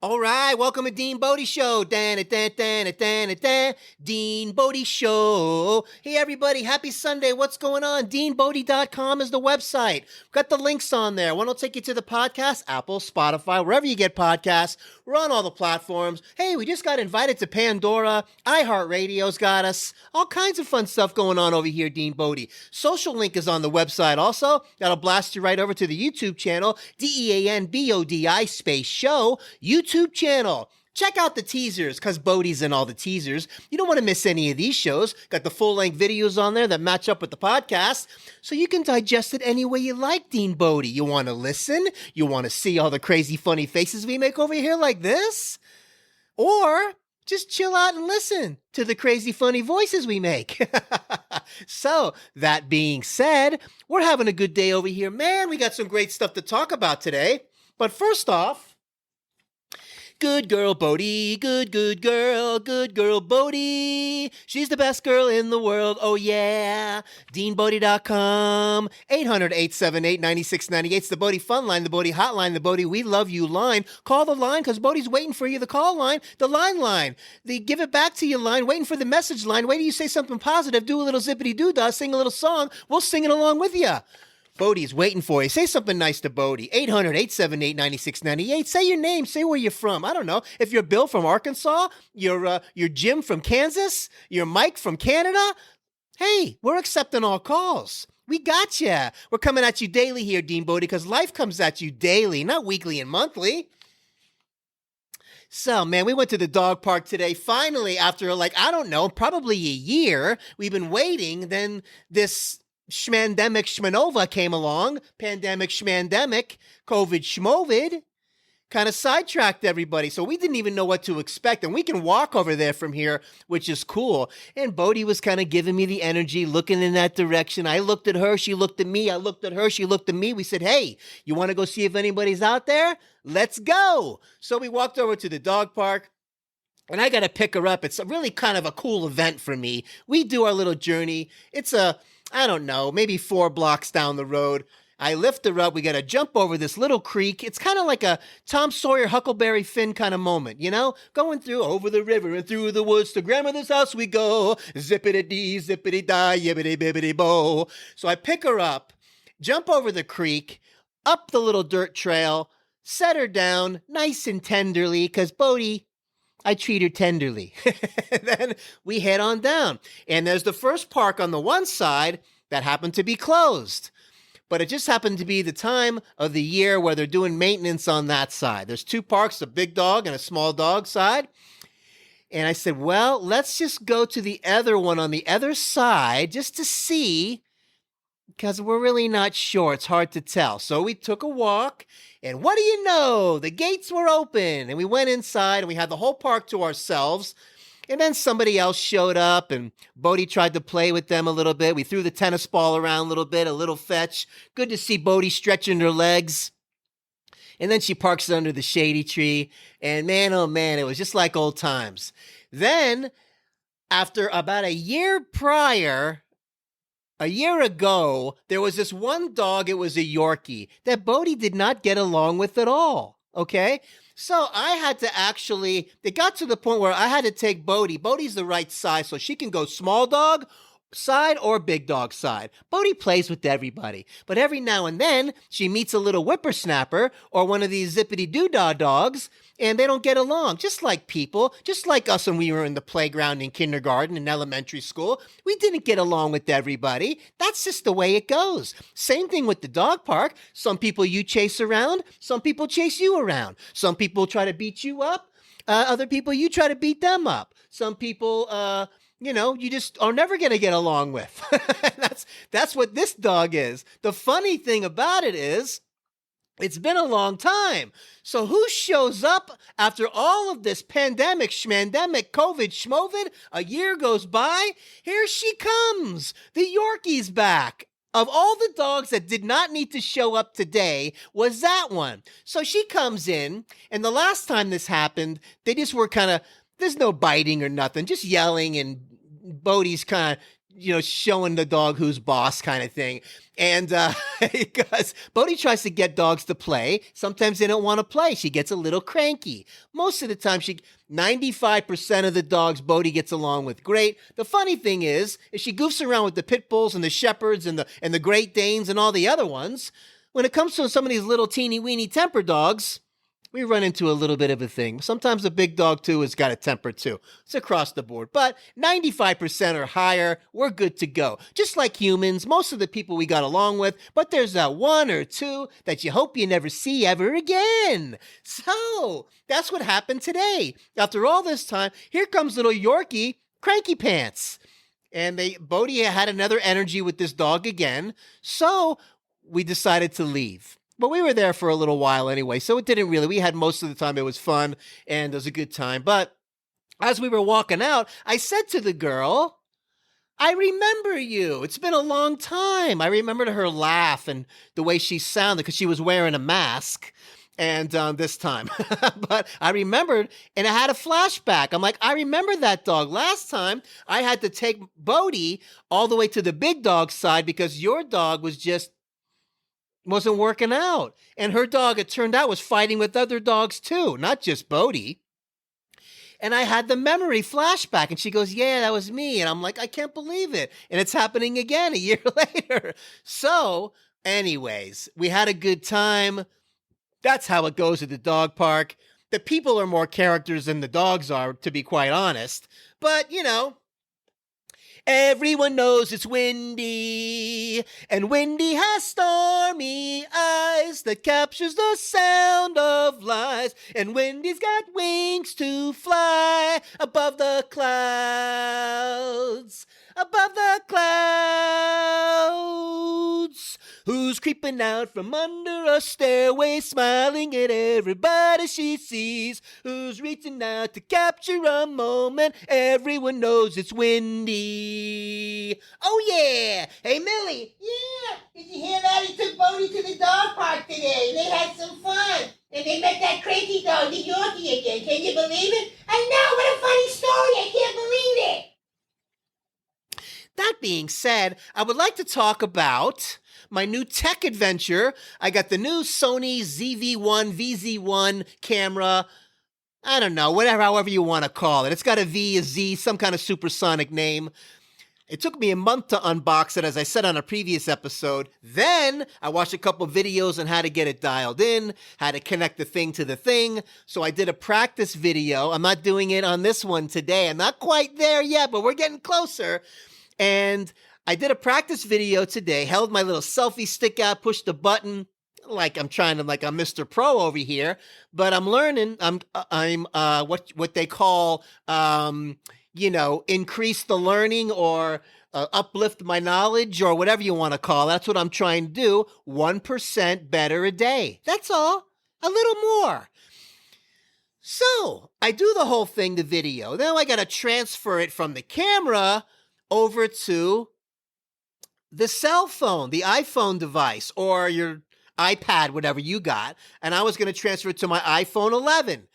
All right, welcome to DeanBodi Show. DeanBodi Show. Hey, everybody, happy Sunday. What's going on? DeanBodi.com is the website. Got the links on there. One will take you to the podcast, Apple, Spotify, wherever you get podcasts. We're on all the platforms. Hey, we just got invited to Pandora. iHeartRadio's got us. All kinds of fun stuff going on over here, DeanBodi. Social link is on the website also. That'll blast you right over to the YouTube channel, DeanBodi space show, YouTube channel. Check out the teasers, because Bodi's in all the teasers. You don't want to miss any of these shows. Got the full-length videos on there that match up with the podcast, so you can digest it any way you like, DeanBodi. You want to listen? You want to see all the crazy, funny faces we make over here like this? Or just chill out and listen to the crazy, funny voices we make. So, that being said, we're having a good day over here. Man, we got some great stuff to talk about today. But first off, good girl, Bodi. Good girl, Bodi. She's the best girl in the world. Oh, yeah. DeanBodi.com. 800-878-9698. It's the Bodi Fun Line, the Bodi Hotline, the Bodi We Love You line. Call the line, because Bodi's waiting for you. The call line, the line. The give it back to you line, waiting for the message line. Wait till you say something positive, do a little zippity-doo-dah, sing a little song. We'll sing it along with you. Bodi's waiting for you. Say something nice to Bodi. 800-878-9698. Say your name. Say where you're from. I don't know. If you're Bill from Arkansas, you're Jim from Kansas, you're Mike from Canada, hey, we're accepting all calls. We got you. We're coming at you daily here, DeanBodi, because life comes at you daily, not weekly and monthly. So, man, we went to the dog park today. Finally, after, probably a year, we've been waiting. Then this Schmandemic Schmanova came along, pandemic Schmandemic, COVID Schmovid, kind of sidetracked everybody. So we didn't even know what to expect. And we can walk over there from here, which is cool. And Bodi was kind of giving me the energy, looking in that direction. I looked at her, she looked at me. I looked at her, she looked at me. We said, hey, you want to go see if anybody's out there? Let's go. So we walked over to the dog park. And I got to pick her up. It's really kind of a cool event for me. We do our little journey. It's I don't know, maybe 4 blocks down the road. I lift her up. We got to jump over this little creek. It's kind of like a Tom Sawyer, Huckleberry Finn kind of moment, you know? Going through over the river and through the woods to grandmother's house we go. Zippity-dee, zippity-die, yibbity-bibbity-bo. So I pick her up, jump over the creek, up the little dirt trail, set her down nice and tenderly, because Bodi, I treat her tenderly. Then we head on down. And there's the first park on the one side that happened to be closed. But it just happened to be the time of the year where they're doing maintenance on that side. There's 2 parks, a big dog and a small dog side. And I said, well, let's just go to the other one on the other side just to see, because we're really not sure. It's hard to tell. So we took a walk. And what do you know? The gates were open, and we went inside, and we had the whole park to ourselves. And then somebody else showed up, and Bodi tried to play with them a little bit. We threw the tennis ball around a little bit, a little fetch. Good to see Bodi stretching her legs. And then she parks under the shady tree. And man, oh man, it was just like old times. Then, after about a year ago, there was this one dog, it was a Yorkie, that Bodi did not get along with at all, okay? So I had to it got to the point where I had to take Bodi. Bodi's the right size, so she can go small dog side or big dog side. Bodi plays with everybody, but every now and then, she meets a little whippersnapper or one of these zippity-doo-dah dogs, and they don't get along, just like people, just like us when we were in the playground in kindergarten and elementary school. We didn't get along with everybody. That's just the way it goes. Same thing with the dog park. Some people you chase around, some people chase you around. Some people try to beat you up, other people you try to beat them up. Some people, you just are never going to get along with. That's what this dog is. The funny thing about it is, it's been a long time. So who shows up after all of this pandemic, schmandemic, COVID, schmovid? A year goes by. Here she comes. The Yorkie's back. Of all the dogs that did not need to show up today was that one. So she comes in, and the last time this happened, they just were there's no biting or nothing, just yelling, and Bodi's kind of showing the dog who's boss kind of thing. And because Bodhi tries to get dogs to play. Sometimes they don't want to play. She gets a little cranky. Most of the time, 95% of the dogs Bodhi gets along with great. The funny thing is she goofs around with the pit bulls and the shepherds and the Great Danes and all the other ones. When it comes to some of these little teeny weeny temper dogs, we run into a little bit of a thing. Sometimes a big dog, too, has got a temper, too. It's across the board. But 95% or higher, we're good to go. Just like humans, most of the people we got along with, but there's that one or two that you hope you never see ever again. So, that's what happened today. After all this time, here comes little Yorkie, Cranky Pants. And Bodhi had another energy with this dog again. So, we decided to leave. But we were there for a little while anyway, so it didn't really. We had most of the time. It was fun, and it was a good time. But as we were walking out, I said to the girl, I remember you. It's been a long time. I remembered her laugh and the way she sounded because she was wearing a mask and this time. But I remembered, and I had a flashback. I'm like, I remember that dog. Last time, I had to take Bodhi all the way to the big dog side because your dog wasn't working out. And her dog, it turned out, was fighting with other dogs too, not just Bodhi. And I had the memory flashback, and she goes, yeah, that was me. And I'm like, I can't believe it. And it's happening again a year later. So, anyways, we had a good time. That's how it goes at the dog park. The people are more characters than the dogs are, to be quite honest. But, everyone knows it's Wendy, and Wendy has stormy eyes that captures the sound of lies, and Wendy's got wings to fly above the clouds, above the clouds. Who's creeping out from under a stairway, smiling at everybody she sees? Who's reaching out to capture a moment? Everyone knows it's Wendy. Oh, yeah. Hey, Millie. Yeah. Did you hear that? He took Bodhi to the dog park today. They had some fun. And they met that crazy dog, the Yorkie, again. Can you believe it? I know. What a funny story. I can't believe it. That being said, I would like to talk about my new tech adventure. I got the new Sony ZV-1, VZ-1 camera. I don't know, however you want to call it. It's got a V, a Z, some kind of supersonic name. It took me a month to unbox it, as I said on a previous episode. Then I watched a couple videos on how to get it dialed in, how to connect the thing to the thing. So I did a practice video. I'm not doing it on this one today. I'm not quite there yet, but we're getting closer. And I did a practice video today, held my little selfie stick out, pushed the button, like I'm Mr. Pro over here, but I'm learning. I'm what they call, increase the learning or uplift my knowledge or whatever you want to call it. That's what I'm trying to do. 1% better a day. That's all. A little more. So I do the whole thing, the video. Now I got to transfer it from the camera over to the cell phone, the iPhone device, or your iPad, whatever you got. And I was going to transfer it to my iPhone 11.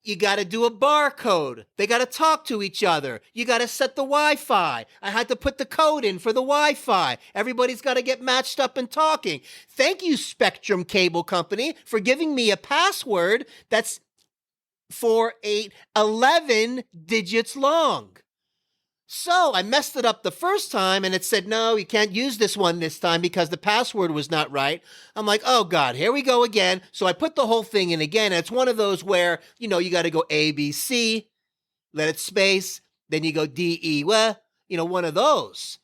You got to do a barcode. They got to talk to each other. You got to set the Wi-Fi. I had to put the code in for the Wi-Fi. Everybody's got to get matched up and talking. Thank you, Spectrum Cable Company, for giving me a password that's 11 digits long. So I messed it up the first time and it said, no, you can't use this one this time because the password was not right. I'm like, oh God, here we go again. So I put the whole thing in again. And it's one of those where, you got to go A, B, C, let it space, then you go D, E, one of those.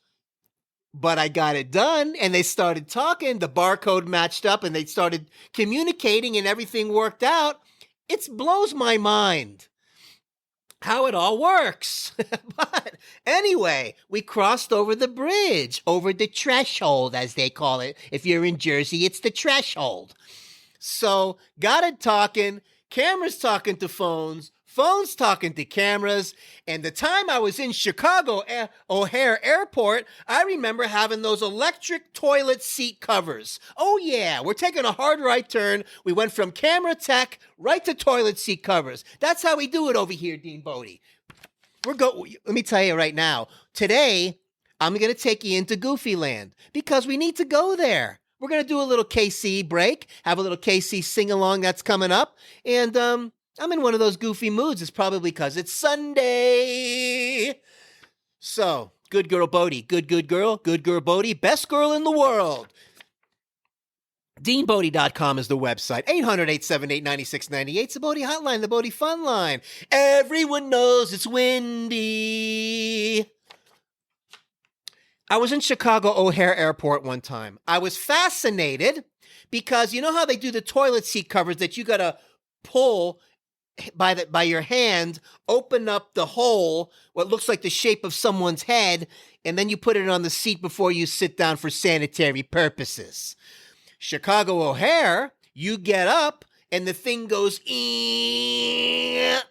But I got it done and they started talking. The barcode matched up and they started communicating and everything worked out. It blows my mind how it all works. But anyway, we crossed over the bridge, over the threshold, as they call it. If you're in Jersey, it's the threshold. So got it talking, cameras talking to phones, phones talking to cameras. And the time I was in Chicago O'Hare Airport, I remember having those electric toilet seat covers. Oh yeah, we're taking a hard right turn. We went from camera tech right to toilet seat covers. That's how we do it over here, DeanBodi. Let me tell you right now, today I'm going to take you into Goofy Land because we need to go there. We're going to do a little KC break, have a little KC sing-along that's coming up, and I'm in one of those goofy moods. It's probably because it's Sunday. So, good girl Bodie, good girl Bodie, best girl in the world. DeanBodi.com is the website. 800-878-9698. It's the Bodie hotline, the Bodie fun line. Everyone knows it's windy. I was in Chicago O'Hare Airport one time. I was fascinated because you know how they do the toilet seat covers that you got to pull by your hand, open up the hole, what looks like the shape of someone's head, and then you put it on the seat before you sit down for sanitary purposes. Chicago O'Hare, you get up and the thing goes,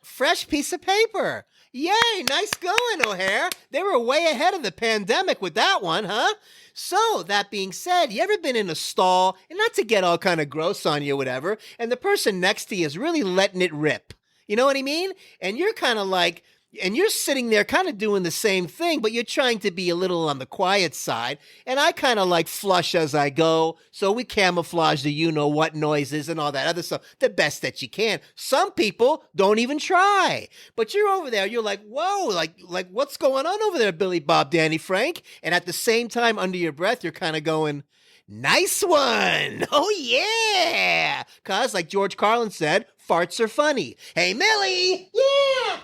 fresh piece of paper. Yay, nice going, O'Hare. They were way ahead of the pandemic with that one, huh? So, that being said, you ever been in a stall, and not to get all kind of gross on you or whatever, and the person next to you is really letting it rip? You know what I mean? And you're kind of like, and you're sitting there kind of doing the same thing, but you're trying to be a little on the quiet side. And I kind of like flush as I go. So we camouflage the you-know-what noises and all that other stuff the best that you can. Some people don't even try. But you're over there, you're like, whoa, like what's going on over there, Billy Bob Danny Frank? And at the same time, under your breath, you're kind of going, nice one. Oh, yeah. Because, like George Carlin said, farts are funny. Hey, Millie. Yeah.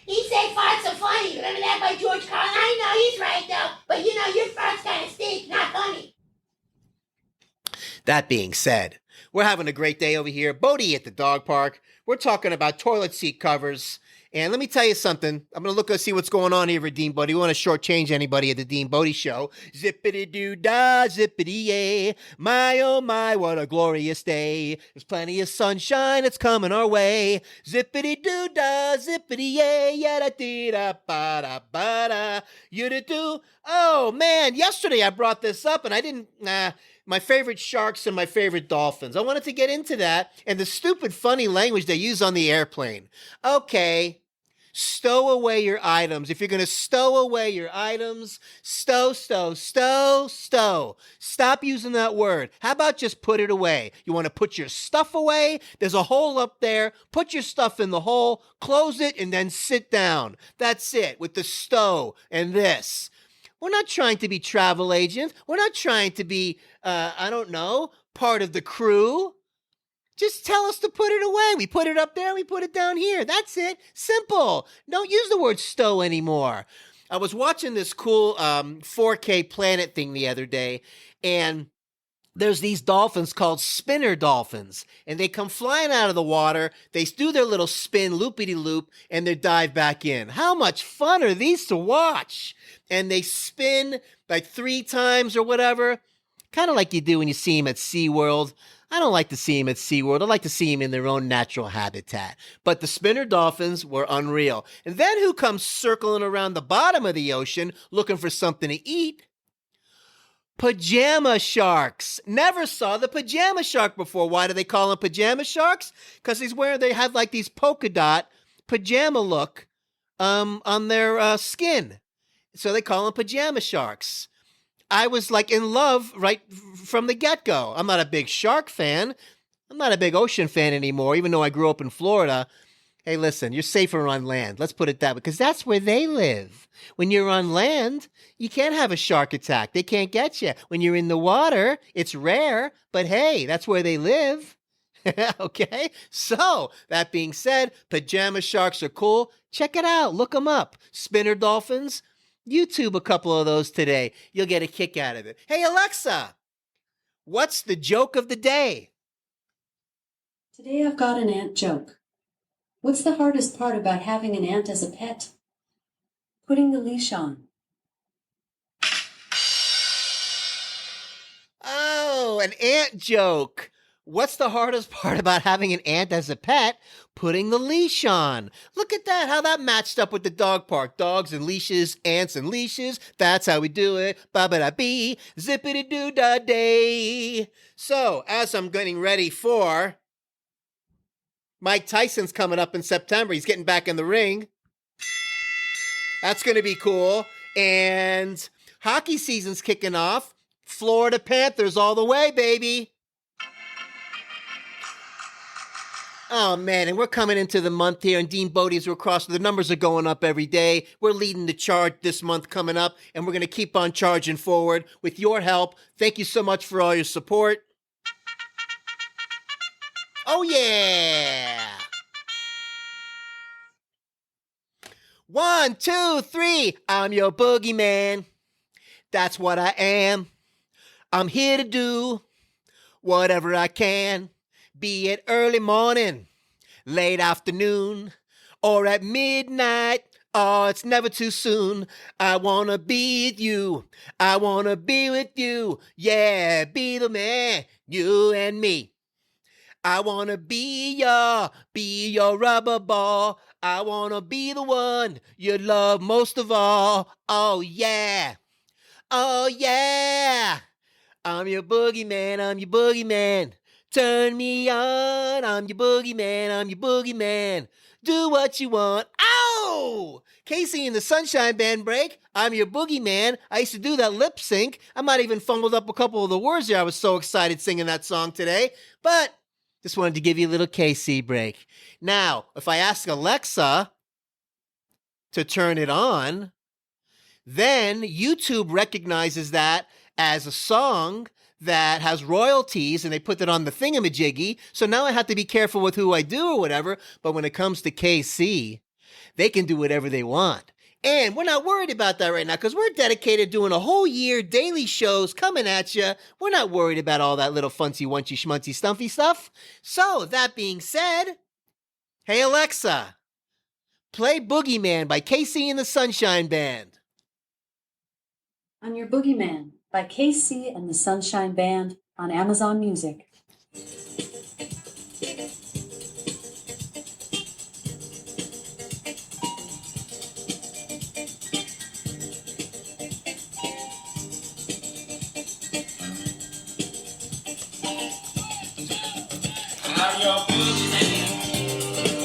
He said farts are funny. Remember that by George Carlin? I know, he's right, though. But, you know, your farts kind of stink. Not funny. That being said, we're having a great day over here. Bodie at the dog park. We're talking about toilet seat covers. And let me tell you something. I'm going to look and see what's going on here with DeanBodi. We want to shortchange anybody at the DeanBodi Show. Zippity-doo-dah, zippity-yay. My, oh my, what a glorious day. There's plenty of sunshine. It's coming our way. Zippity-doo-dah, zippity-yay. Yada-dee-da-ba-da-ba-da. You-da-doo. Oh, man. Yesterday I brought this up and I didn't... my favorite sharks and my favorite dolphins. I wanted to get into that and the stupid, funny language they use on the airplane. Okay. Stow away your items. If you're going to stow away your items, stow. Stop using that word. How about just put it away? You want to put your stuff away? There's a hole up there. Put your stuff in the hole, close it, and then sit down. That's it with the stow and this. We're not trying to be travel agents. We're not trying to be, part of the crew. Just tell us to put it away. We put it up there, we put it down here. That's it. Simple. Don't use the word stow anymore. I was watching this cool 4K Planet thing the other day, and there's these dolphins called spinner dolphins, and they come flying out of the water. They do their little spin, loopity-loop, and they dive back in. How much fun are these to watch? And they spin like 3 times or whatever, kind of like you do when you see them at SeaWorld. I don't like to see them at SeaWorld. I like to see them in their own natural habitat. But the spinner dolphins were unreal. And then who comes circling around the bottom of the ocean looking for something to eat? Pajama sharks. Never saw the pajama shark before. Why do they call them pajama sharks? Because they have like these polka dot pajama look on their skin. So they call them pajama sharks. I was like in love right from the get-go. I'm not a big shark fan. I'm not a big ocean fan anymore, even though I grew up in Florida. Hey, listen, you're safer on land. Let's put it that way, because that's where they live. When you're on land, you can't have a shark attack. They can't get you. When you're in the water, it's rare, but hey, that's where they live. Okay? So, that being said, pajama sharks are cool. Check it out. Look them up. Spinner dolphins. YouTube a couple of those today. You'll get a kick out of it. Hey, Alexa, what's the joke of the day? Today I've got an ant joke. What's the hardest part about having an ant as a pet? Putting the leash on. Oh, an ant joke. What's the hardest part about having an ant as a pet? Putting the leash on. Look at that, how that matched up with the dog park. Dogs and leashes, ants and leashes. That's how we do it. Ba-ba-da-bee, zippity-doo-da-day. So, as I'm getting ready for Mike Tyson's coming up in September. He's getting back in the ring. That's going to be cool. And hockey season's kicking off. Florida Panthers all the way, baby. Oh, man, and we're coming into the month here, and DeanBodi's we're crossing. The numbers are going up every day. We're leading the chart this month coming up, and we're going to keep on charging forward with your help. Thank you so much for all your support. Oh, yeah. 1, 2, 3. I'm your boogeyman. That's what I am. I'm here to do whatever I can. Be it early morning, late afternoon, or at midnight. Oh, it's never too soon. I wanna be with you. I wanna be with you. Yeah, be the man, you and me. I wanna be your rubber ball. I wanna be the one you love most of all. Oh, yeah. Oh, yeah. I'm your boogeyman, I'm your boogeyman. Turn me on, I'm your boogeyman, I'm your boogeyman. Do what you want. Ow! Casey and the Sunshine Band break. I'm your boogeyman. I used to do that lip sync. I might even fumbled up a couple of the words there. I was so excited singing that song today. But just wanted to give you a little KC break. Now, if I ask Alexa to turn it on, then YouTube recognizes that as a song that has royalties, and they put that on the thingamajiggy. So now I have to be careful with who I do or whatever. But when it comes to KC, they can do whatever they want. And we're not worried about that right now because we're dedicated doing a whole year, daily shows coming at you. We're not worried about all that little funsy, wunchy, schmuncy, stumpy stuff. So, that being said, hey Alexa, play Boogeyman by Casey and the Sunshine Band. I'm Your Boogeyman by KC and the Sunshine Band on Amazon Music. I'm your boogeyman,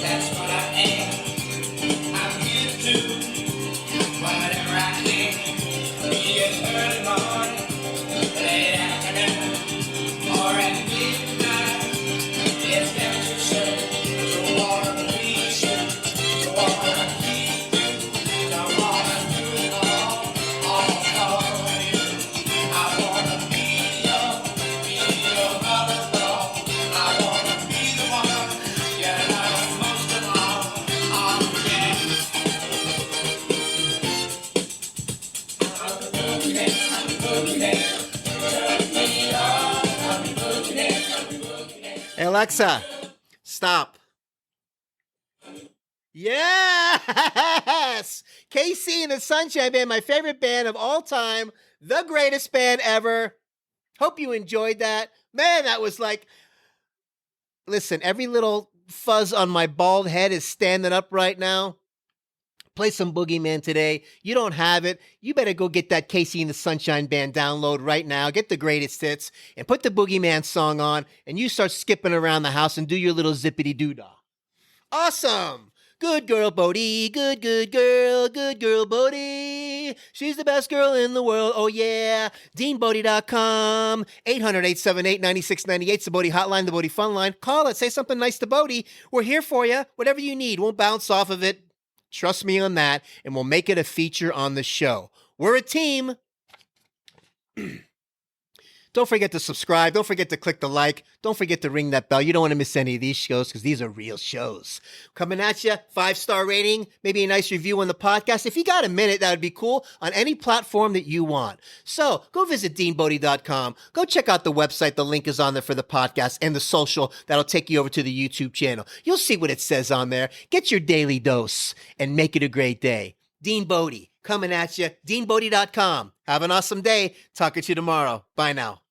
that's what I am. I'm here to do whatever I can. Be it early morning, late afternoon, or at midnight. It's never too soon to wanna please you, to wanna keep you, to wanna do it all for you. I wanna be your mother, I wanna be the one you love most of all. Oh, yeah. I'm the boogeyman, I'm the boogeyman. Turn me on, I'm the boogeyman, I'm the boogeyman. Hey Alexa, stop. Yes! KC and the Sunshine Band, my favorite band of all time, the greatest band ever. Hope you enjoyed that. Man, that was like, listen, every little fuzz on my bald head is standing up right now. Play some Boogeyman today. You don't have it. You better go get that Casey and the Sunshine Band download right now. Get the greatest hits and put the Boogeyman song on and you start skipping around the house and do your little zippity-doo-dah. Awesome. Good girl, Bodie. Good girl, Bodie. She's the best girl in the world. Oh, yeah. DeanBodi.com. 800-878-9698. It's the Bodie hotline, the Bodie fun line. Call it. Say something nice to Bodie. We're here for you. Whatever you need. Won't bounce off of it. Trust me on that. And we'll make it a feature on the show. We're a team. Don't forget to subscribe. Don't forget to click the like. Don't forget to ring that bell. You don't want to miss any of these shows because these are real shows. Coming at you, 5-star rating, maybe a nice review on the podcast. If you got a minute, that would be cool on any platform that you want. So go visit DeanBodi.com. Go check out the website. The link is on there for the podcast and the social. That'll take you over to the YouTube channel. You'll see what it says on there. Get your daily dose and make it a great day. DeanBodi coming at you. DeanBodi.com. Have an awesome day. Talk to you tomorrow. Bye now.